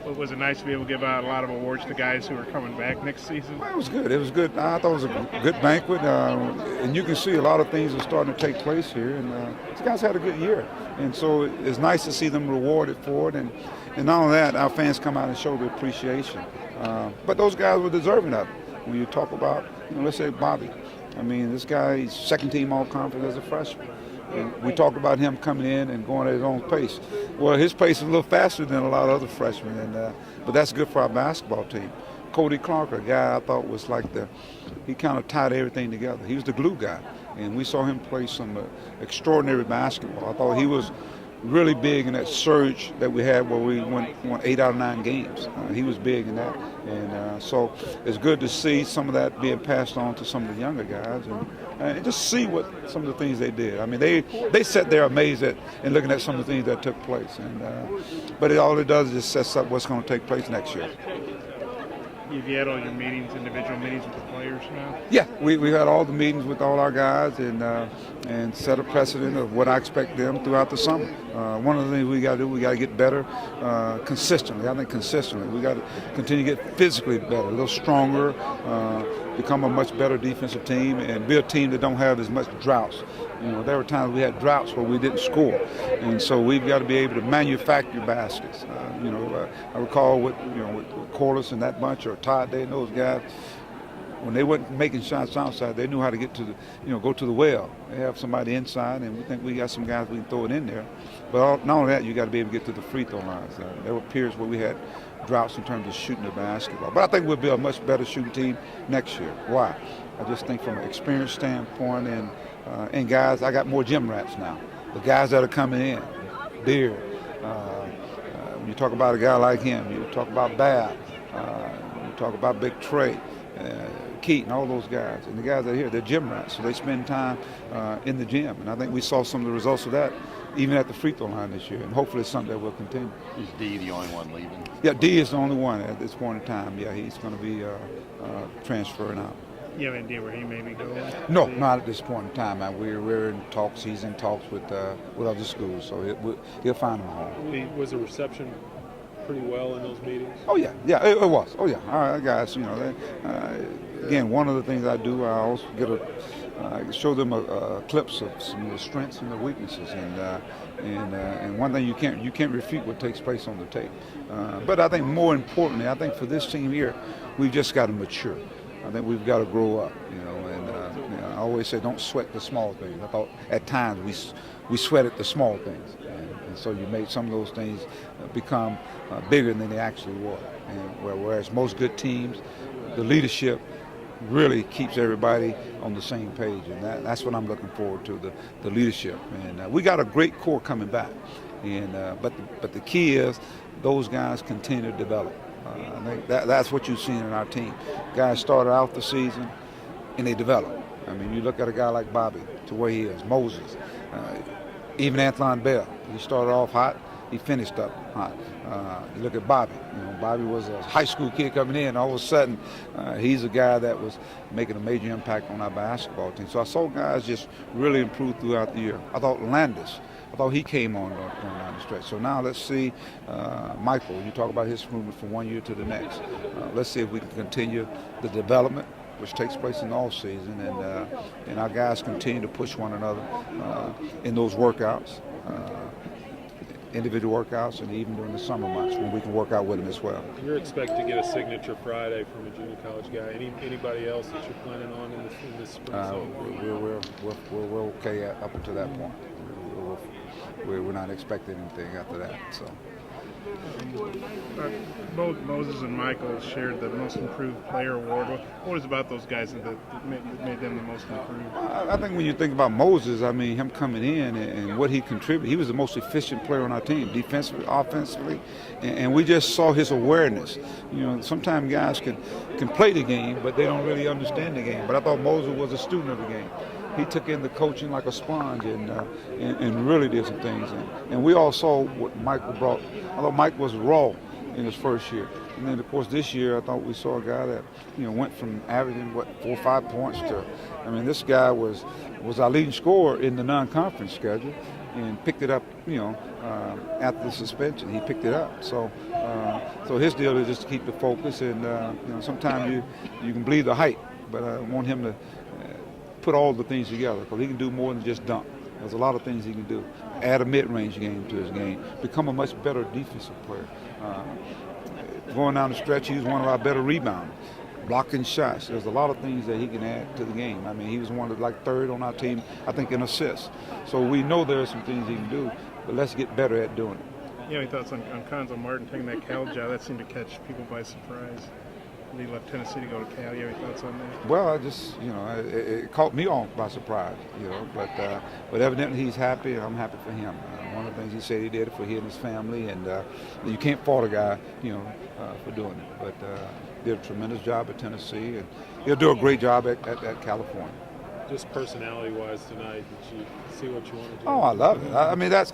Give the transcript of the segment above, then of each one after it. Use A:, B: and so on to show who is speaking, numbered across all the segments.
A: Was it nice to be able to give out a lot of awards to guys who are coming back next season?
B: Well, it was good. It was good. I thought it was a good banquet, and you can see a lot of things are starting to take place here. And these guys had a good year, and so it's nice to see them rewarded for it. And not only that, our fans come out and show their appreciation. But those guys were deserving of it. When you talk about, let's say Bobby. I mean, this guy, he's second-team All-Conference as a freshman. And we talk about him coming in and going at his own pace. Well, his pace is a little faster than a lot of other freshmen, but that's good for our basketball team. Cody Clark, a guy I thought was like he kind of tied everything together. He was the glue guy, and we saw him play some extraordinary basketball. I thought he was really big in that surge that we had where we won 8 out of 9 games. He was big in that, and so it's good to see some of that being passed on to some of the younger guys, and just see what some of the things they did. I mean, they sat there amazed at and looking at some of the things that took place, but all it does is just sets up what's going to take place next year.
A: You've had all your meetings, individual meetings with the players now?
B: Yeah, we had all the meetings with all our guys and set a precedent of what I expect them throughout the summer. One of the things we got to do, we got to get better consistently. I think consistently. We got to continue to get physically better, a little stronger, become a much better defensive team, and be a team that don't have as much droughts. There were times we had droughts where we didn't score, and so we've got to be able to manufacture baskets. I recall with Corliss and that bunch, or Todd Day and those guys, when they weren't making shots outside, they knew how to get to go to the well. They have somebody inside, and we think we got some guys we can throw it in there. But not only that, you got to be able to get to the free throw lines. There were periods where we had droughts in terms of shooting the basketball. But I think we'll be a much better shooting team next year. Why? I just think from an experience standpoint and guys, I got more gym rats now. The guys that are coming in, Beard. When you talk about a guy like him, you talk about Bab, you talk about Big Trey, Keaton, all those guys. And the guys that are here, they're gym rats, so they spend time in the gym. And I think we saw some of the results of that even at the free throw line this year, and hopefully it's something that will continue.
C: Is D the only one leaving?
B: Yeah, D is the only one at this point in time. Yeah, he's going to be transferring out.
A: You have any idea where he may be going?
B: No, not at this point in time. We're in talks. He's in talks with other schools, so he'll find him a home.
D: Was the reception pretty well in those meetings?
B: Oh yeah, it was. Oh yeah, all right, guys. Again, one of the things I do, I also show them clips of some of the strengths and the weaknesses, and one thing you can't refute what takes place on the tape. But I think more importantly, I think for this team here, we've just got to mature. I think we've got to grow up, and I always say don't sweat the small things. I thought at times we sweated the small things, and so you made some of those things become bigger than they actually were. And whereas most good teams, the leadership really keeps everybody on the same page, and that's what I'm looking forward to, the leadership. And we got a great core coming back, and but the key is those guys continue to develop. I think that's what you've seen in our team. Guys started out the season, and they develop. I mean, you look at a guy like Bobby, to where he is, Moses, even Antoine Bell. He started off hot, he finished up hot. You look at Bobby. Bobby was a high school kid coming in. All of a sudden, he's a guy that was making a major impact on our basketball team. So I saw guys just really improve throughout the year. I thought Landis, he came on down the stretch. So now let's see Michael. You talk about his movement from one year to the next. Let's see if we can continue the development, which takes place in the off season, and our guys continue to push one another in those workouts, individual workouts, and even during the summer months when we can work out with them as well.
D: You're expected to get a signature Friday from a junior college guy. Anybody else that you're planning on in this spring?
B: We're okay up until that point. We're not expecting anything after that. So.
A: Both Moses and Michael shared the Most Improved Player Award. What is about those guys that made them the most improved?
B: I think when you think about Moses, I mean, him coming in and what he contributed, he was the most efficient player on our team, defensively, offensively, and we just saw his awareness. Sometimes guys can play the game, but they don't really understand the game. But I thought Moses was a student of the game. He took in the coaching like a sponge and really did some things. And we all saw what Michael brought. I thought Mike was raw in his first year. And then, of course, this year I thought we saw a guy that, went from averaging, 4 or 5 points to, this guy was our leading scorer in the non-conference schedule. and picked it up, after the suspension. He picked it up. So his deal is just to keep the focus, and sometimes you can believe the hype, but I want him to put all the things together, because he can do more than just dunk. There's a lot of things he can do. Add a mid-range game to his game. Become a much better defensive player. Going down the stretch, he was one of our better rebounders. Blocking shots. There's a lot of things that he can add to the game. I mean, he was one of third on our team, I think, in assists. So we know there are some things he can do, but let's get better at doing it.
A: Any thoughts on Conzo Martin taking that Cal job? That seemed to catch people by surprise. He left Tennessee to go to Cal. You have any thoughts on that?
B: Well, I just, it caught me off by surprise, but evidently he's happy, and I'm happy for him. One of the things he said he did it for he and his family, and you can't fault a guy, for doing it. But did a tremendous job at Tennessee, and he'll do a great job at California.
D: Just personality-wise tonight, did you see what you wanted to do?
B: Oh, I love it. I mean, that's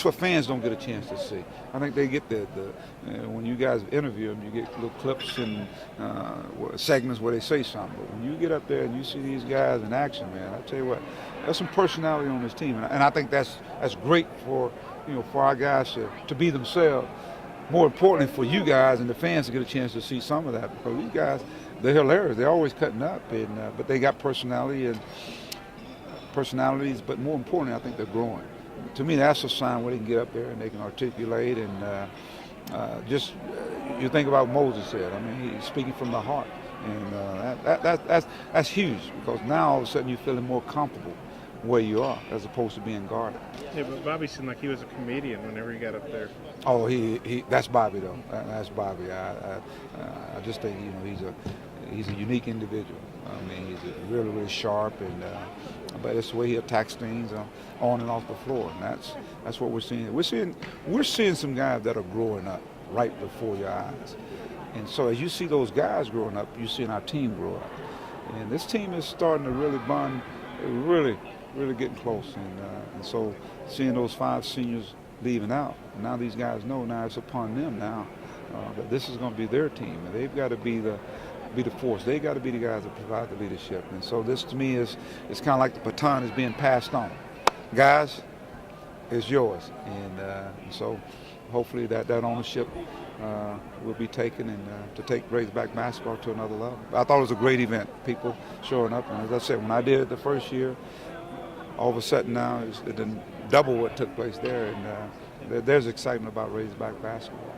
B: what fans don't get a chance to see. I think they get when you guys interview them, you get little clips and segments where they say something. But when you get up there and you see these guys in action, man, I tell you what, there's some personality on this team, and I think that's great for for our guys to be themselves. More importantly, for you guys and the fans to get a chance to see some of that, because these guys, they're hilarious. They're always cutting up, but they got personalities. But more importantly, I think they're growing. To me, that's a sign where they can get up there and they can articulate. And you think about what Moses said. I mean, he's speaking from the heart, and that's huge, because now all of a sudden you're feeling more comfortable where you are as opposed to being guarded.
A: Yeah, but Bobby seemed like he was a comedian whenever he got up there.
B: Oh, he that's Bobby though. That's Bobby. I just think he's a unique individual. I mean, he's really, really sharp, and but it's the way he attacks things on and off the floor, and that's what we're seeing. We're seeing some guys that are growing up right before your eyes, and so as you see those guys growing up, you're seeing our team grow up, and this team is starting to really bond, really getting close, and so seeing those 5 seniors leaving out, and now these guys know now it's upon them now that this is going to be their team, and they've got to be the force. They got to be the guys that provide the leadership. And so this to me it's kind of like the baton is being passed on. Guys, it's yours. And so hopefully that ownership will be taken and to take Razorback basketball to another level. I thought it was a great event. People showing up. And as I said, when I did it the first year, all of a sudden now it didn't double what took place there. And there's excitement about Razorback basketball.